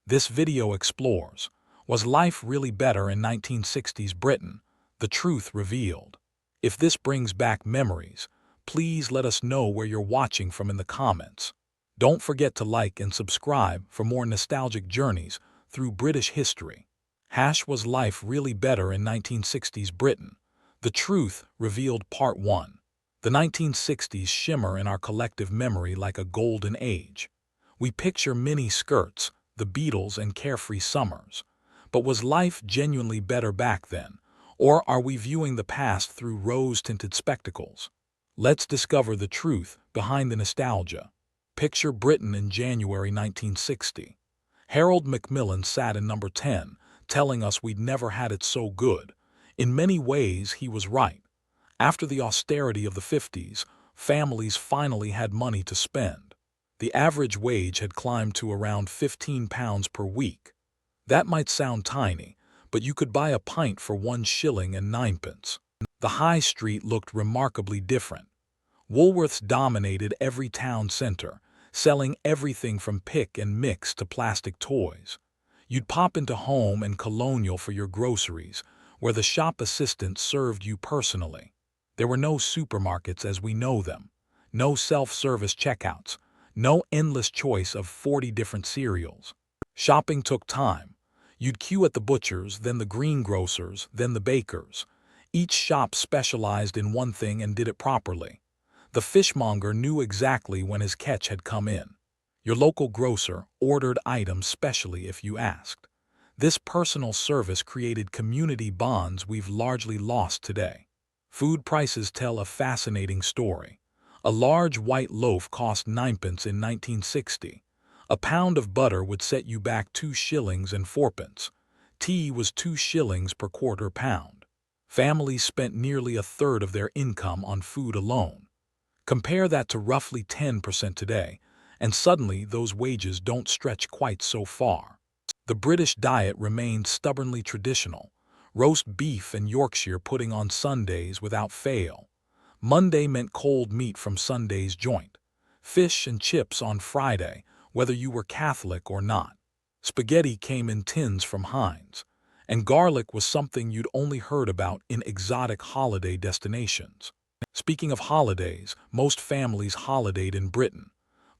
This video explores, was life really better in 1960s Britain? The truth revealed. If this brings back memories, please let us know where you're watching from in the comments. Don't forget to like and subscribe for more nostalgic journeys through British history. Was life really better in 1960s Britain? The truth revealed Part 1. The 1960s shimmer in our collective memory like a golden age. We picture mini skirts, the Beatles, and carefree summers. But was life genuinely better back then? Or are we viewing the past through rose-tinted spectacles? Let's discover the truth behind the nostalgia. Picture Britain in January 1960. Harold Macmillan sat in number 10, telling us we'd never had it so good. In many ways, he was right. After the austerity of the 50s, families finally had money to spend. The average wage had climbed to around £15 per week. That might sound tiny, but you could buy a pint for 1 shilling and 9 pence. The high street looked remarkably different. Woolworths dominated every town center, selling everything from pick and mix to plastic toys. You'd pop into Home and Colonial for your groceries, where the shop assistant served you personally. There were no supermarkets as we know them, no self-service checkouts, no endless choice of 40 different cereals. Shopping took time. You'd queue at the butcher's, then the greengrocer's, then the baker's. Each shop specialized in one thing and did it properly. The fishmonger knew exactly when his catch had come in. Your local grocer ordered items specially if you asked. This personal service created community bonds we've largely lost today. Food prices tell a fascinating story. A large white loaf cost 9 pence in 1960. A pound of butter would set you back 2 shillings and 4 pence. Tea was 2 shillings per quarter pound. Families spent nearly a third of their income on food alone. Compare that to roughly 10% today, and suddenly those wages don't stretch quite so far. The British diet remained stubbornly traditional. Roast beef and Yorkshire pudding on Sundays without fail. Monday meant cold meat from Sunday's joint. Fish and chips on Friday, whether you were Catholic or not. Spaghetti came in tins from Heinz. And garlic was something you'd only heard about in exotic holiday destinations. Speaking of holidays, most families holidayed in Britain.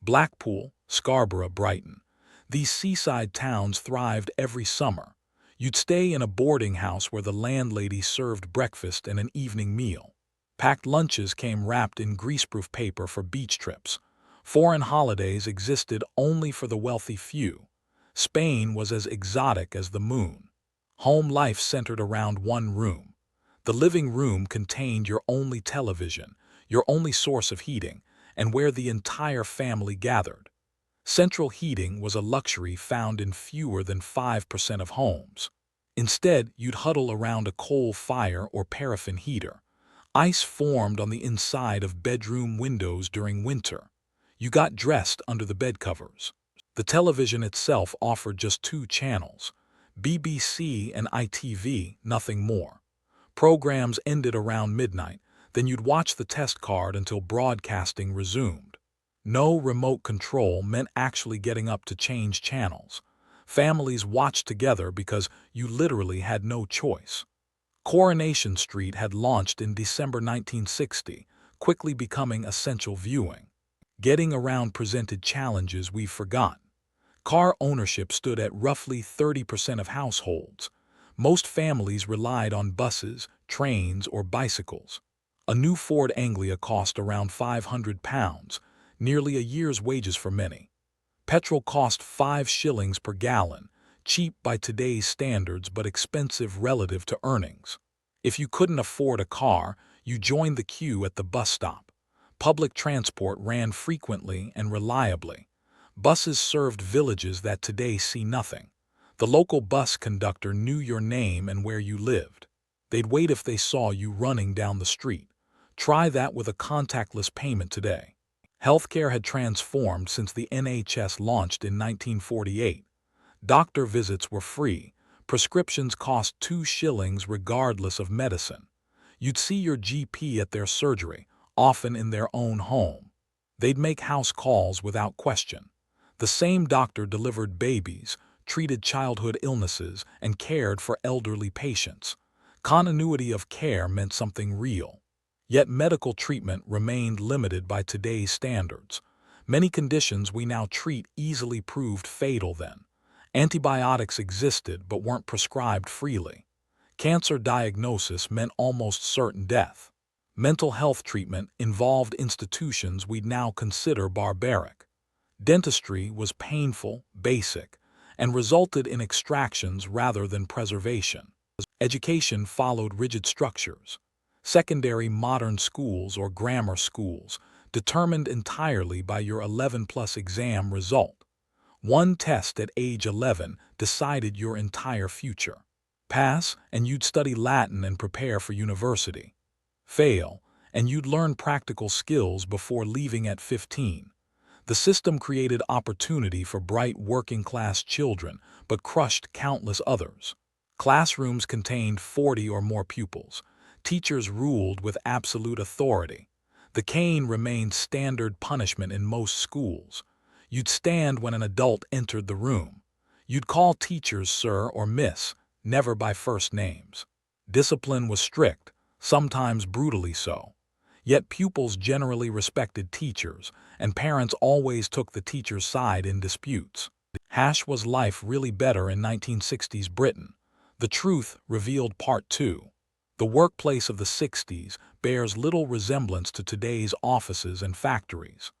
Blackpool, Scarborough, Brighton. These seaside towns thrived every summer. You'd stay in a boarding house where the landlady served breakfast and an evening meal. Packed lunches came wrapped in greaseproof paper for beach trips. Foreign holidays existed only for the wealthy few. Spain was as exotic as the moon. Home life centered around one room. The living room contained your only television, your only source of heating, and where the entire family gathered. Central heating was a luxury found in fewer than 5% of homes. Instead, you'd huddle around a coal fire or paraffin heater. Ice formed on the inside of bedroom windows during winter. You got dressed under the bed covers. The television itself offered just 2 channels, BBC and ITV, nothing more. Programs ended around midnight, then you'd watch the test card until broadcasting resumed. No remote control meant actually getting up to change channels. Families watched together because you literally had no choice. Coronation Street had launched in December 1960, quickly becoming essential viewing. Getting around presented challenges we've forgotten. Car ownership stood at roughly 30% of households. Most families relied on buses, trains, or bicycles. A new Ford Anglia cost around £500, nearly a year's wages for many. Petrol cost 5 shillings per gallon, cheap by today's standards but expensive relative to earnings. If you couldn't afford a car, you joined the queue at the bus stop. Public transport ran frequently and reliably. Buses served villages that today see nothing. The local bus conductor knew your name and where you lived. They'd wait if they saw you running down the street. Try that with a contactless payment today. Healthcare had transformed since the NHS launched in 1948. Doctor visits were free. Prescriptions cost 2 shillings regardless of medicine. You'd see your GP at their surgery, often in their own home. They'd make house calls without question. The same doctor delivered babies, treated childhood illnesses, and cared for elderly patients. Continuity of care meant something real. Yet medical treatment remained limited by today's standards. Many conditions we now treat easily proved fatal then. Antibiotics existed but weren't prescribed freely. Cancer diagnosis meant almost certain death. Mental health treatment involved institutions we'd now consider barbaric. Dentistry was painful, basic, and resulted in extractions rather than preservation. Education followed rigid structures. Secondary modern schools or grammar schools, determined entirely by your 11+ exam result. One test at age 11 decided your entire future. Pass, and you'd study Latin and prepare for university. Fail, and you'd learn practical skills before leaving at 15. The system created opportunity for bright working-class children, but crushed countless others. Classrooms contained 40 or more pupils. Teachers ruled with absolute authority. The cane remained standard punishment in most schools. You'd stand when an adult entered the room. You'd call teachers sir or miss, never by first names. Discipline was strict, sometimes brutally so. Yet pupils generally respected teachers, and parents always took the teacher's side in disputes. Was life really better in 1960s Britain? The Truth Revealed Part 2. The workplace of the 60s bears little resemblance to today's offices and factories.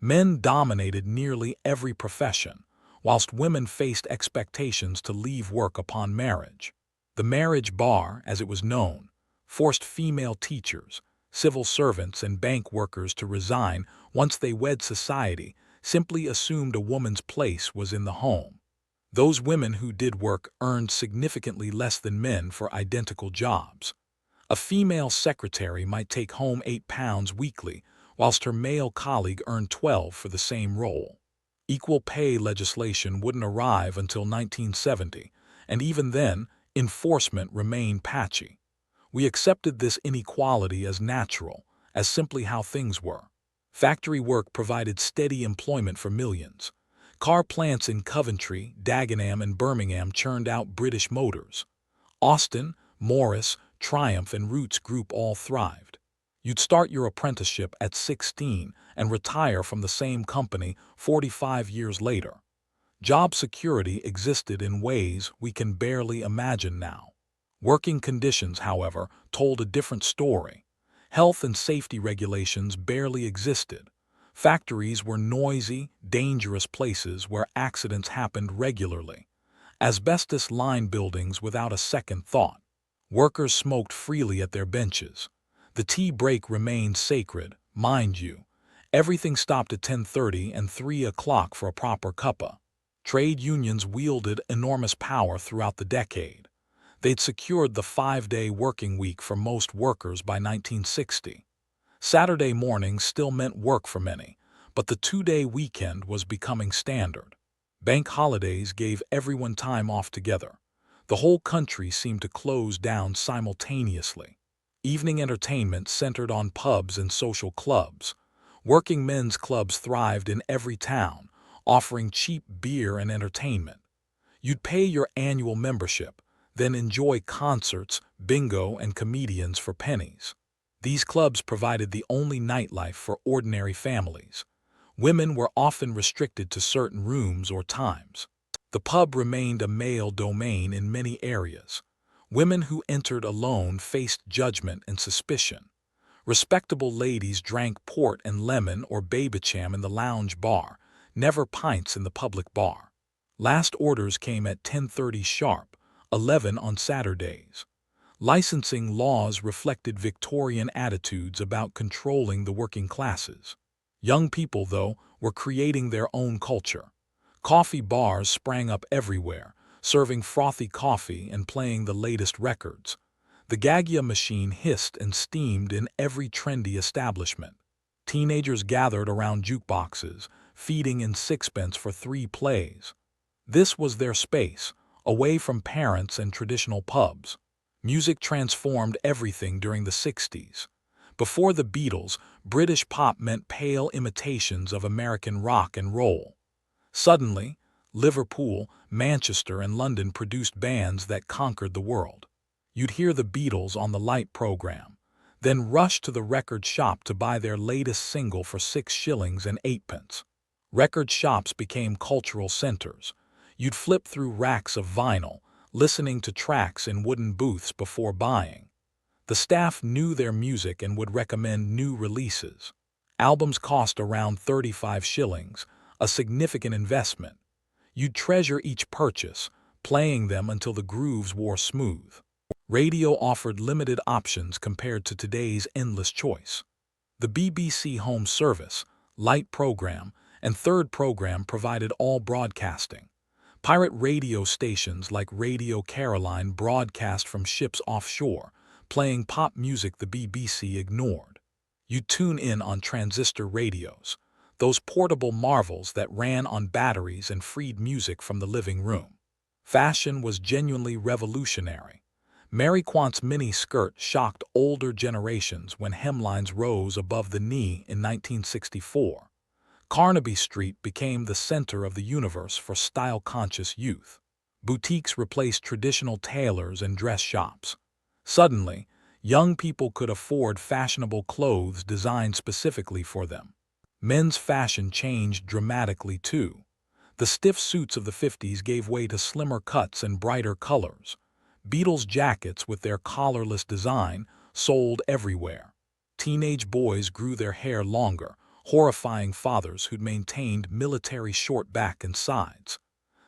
Men dominated nearly every profession, whilst women faced expectations to leave work upon marriage. The marriage bar, as it was known, forced female teachers, civil servants, and bank workers to resign once they wed. Society simply assumed a woman's place was in the home. Those women who did work earned significantly less than men for identical jobs. A female secretary might take home £8 weekly, whilst her male colleague earned 12 for the same role. Equal pay legislation wouldn't arrive until 1970, and even then, enforcement remained patchy. We accepted this inequality as natural, as simply how things were. Factory work provided steady employment for millions. Car plants in Coventry, Dagenham, and Birmingham churned out British motors. Austin, Morris, Triumph, and Roots Group all thrived. You'd start your apprenticeship at 16 and retire from the same company 45 years later. Job security existed in ways we can barely imagine now. Working conditions, however, told a different story. Health and safety regulations barely existed. Factories were noisy, dangerous places where accidents happened regularly. Asbestos-lined buildings without a second thought. Workers smoked freely at their benches. The tea break remained sacred, mind you. Everything stopped at 10:30 and 3 o'clock for a proper cuppa. Trade unions wielded enormous power throughout the decade. They'd secured the 5-day working week for most workers by 1960. Saturday mornings still meant work for many, but the 2-day weekend was becoming standard. Bank holidays gave everyone time off together. The whole country seemed to close down simultaneously. Evening entertainment centered on pubs and social clubs. Working men's clubs thrived in every town, offering cheap beer and entertainment. You'd pay your annual membership, then enjoy concerts, bingo, and comedians for pennies. These clubs provided the only nightlife for ordinary families. Women were often restricted to certain rooms or times. The pub remained a male domain in many areas. Women who entered alone faced judgment and suspicion. Respectable ladies drank port and lemon or babycham in the lounge bar, never pints in the public bar. Last orders came at 10:30 sharp, 11 on Saturdays. Licensing laws reflected Victorian attitudes about controlling the working classes. Young people, though, were creating their own culture. Coffee bars sprang up everywhere, serving frothy coffee and playing the latest records. The Gaggia machine hissed and steamed in every trendy establishment. Teenagers gathered around jukeboxes, feeding in sixpence for 3 plays. This was their space, away from parents and traditional pubs. Music transformed everything during the 60s. Before the Beatles, British pop meant pale imitations of American rock and roll. Suddenly, Liverpool, Manchester, and London produced bands that conquered the world. You'd hear the Beatles on the Light program, then rush to the record shop to buy their latest single for 6 shillings and 8 pence. Record shops became cultural centers. You'd flip through racks of vinyl, listening to tracks in wooden booths before buying. The staff knew their music and would recommend new releases. Albums cost around 35 shillings, a significant investment. You'd treasure each purchase, playing them until the grooves wore smooth. Radio offered limited options compared to today's endless choice. The BBC Home Service, Light program, and Third program provided all broadcasting. Pirate radio stations like Radio Caroline broadcast from ships offshore, playing pop music the BBC ignored. You'd tune in on transistor radios, those portable marvels that ran on batteries and freed music from the living room. Fashion was genuinely revolutionary. Mary Quant's mini skirt shocked older generations when hemlines rose above the knee in 1964. Carnaby Street became the center of the universe for style-conscious youth. Boutiques replaced traditional tailors and dress shops. Suddenly, young people could afford fashionable clothes designed specifically for them. Men's fashion changed dramatically too. The stiff suits of the 50s gave way to slimmer cuts and brighter colors. Beatles jackets with their collarless design sold everywhere. Teenage boys grew their hair longer, horrifying fathers who'd maintained military short back and sides.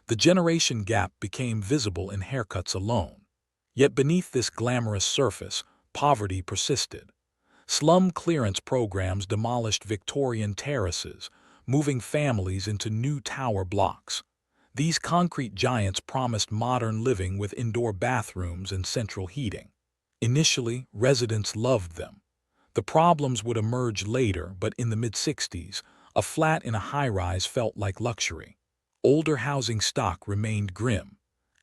The generation gap became visible in haircuts alone. Yet beneath this glamorous surface, poverty persisted. Slum clearance programs demolished Victorian terraces, moving families into new tower blocks. These concrete giants promised modern living with indoor bathrooms and central heating. Initially, residents loved them. The problems would emerge later, but in the mid-60s, a flat in a high-rise felt like luxury. Older housing stock remained grim.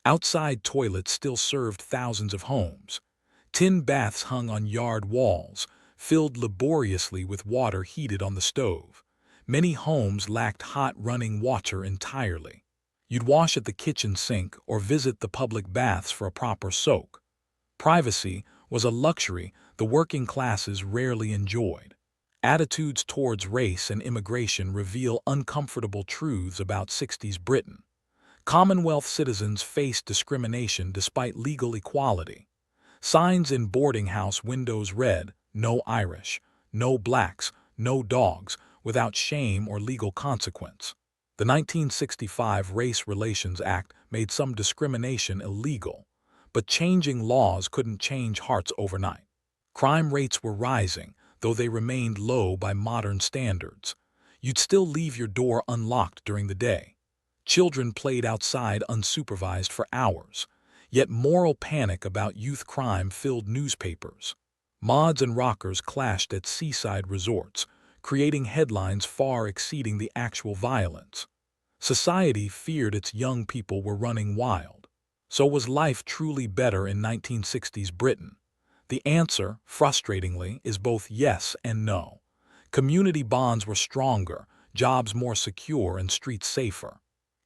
Outside toilets still served thousands of homes. Tin baths hung on yard walls, filled laboriously with water heated on the stove. Many homes lacked hot running water entirely. You'd wash at the kitchen sink or visit the public baths for a proper soak. Privacy was a luxury the working classes rarely enjoyed. Attitudes towards race and immigration reveal uncomfortable truths about 60s Britain. Commonwealth citizens faced discrimination despite legal equality. Signs in boarding house windows read, "No Irish, no blacks, no dogs," without shame or legal consequence. The 1965 Race Relations Act made some discrimination illegal, but changing laws couldn't change hearts overnight. Crime rates were rising, though they remained low by modern standards. You'd still leave your door unlocked during the day. Children played outside unsupervised for hours, yet moral panic about youth crime filled newspapers. Mods and rockers clashed at seaside resorts, creating headlines far exceeding the actual violence. Society feared its young people were running wild. So was life truly better in 1960s Britain? The answer, frustratingly, is both yes and no. Community bonds were stronger, jobs more secure, and streets safer.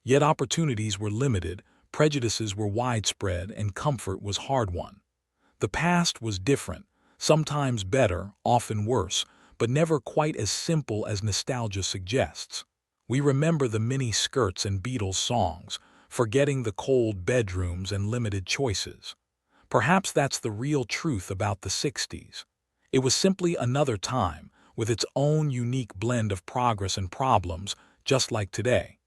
Yet opportunities were limited, prejudices were widespread, and comfort was hard-won. The past was different, sometimes better, often worse, but never quite as simple as nostalgia suggests. We remember the mini skirts and Beatles songs, forgetting the cold bedrooms and limited choices. Perhaps that's the real truth about the 60s. It was simply another time, with its own unique blend of progress and problems, just like today.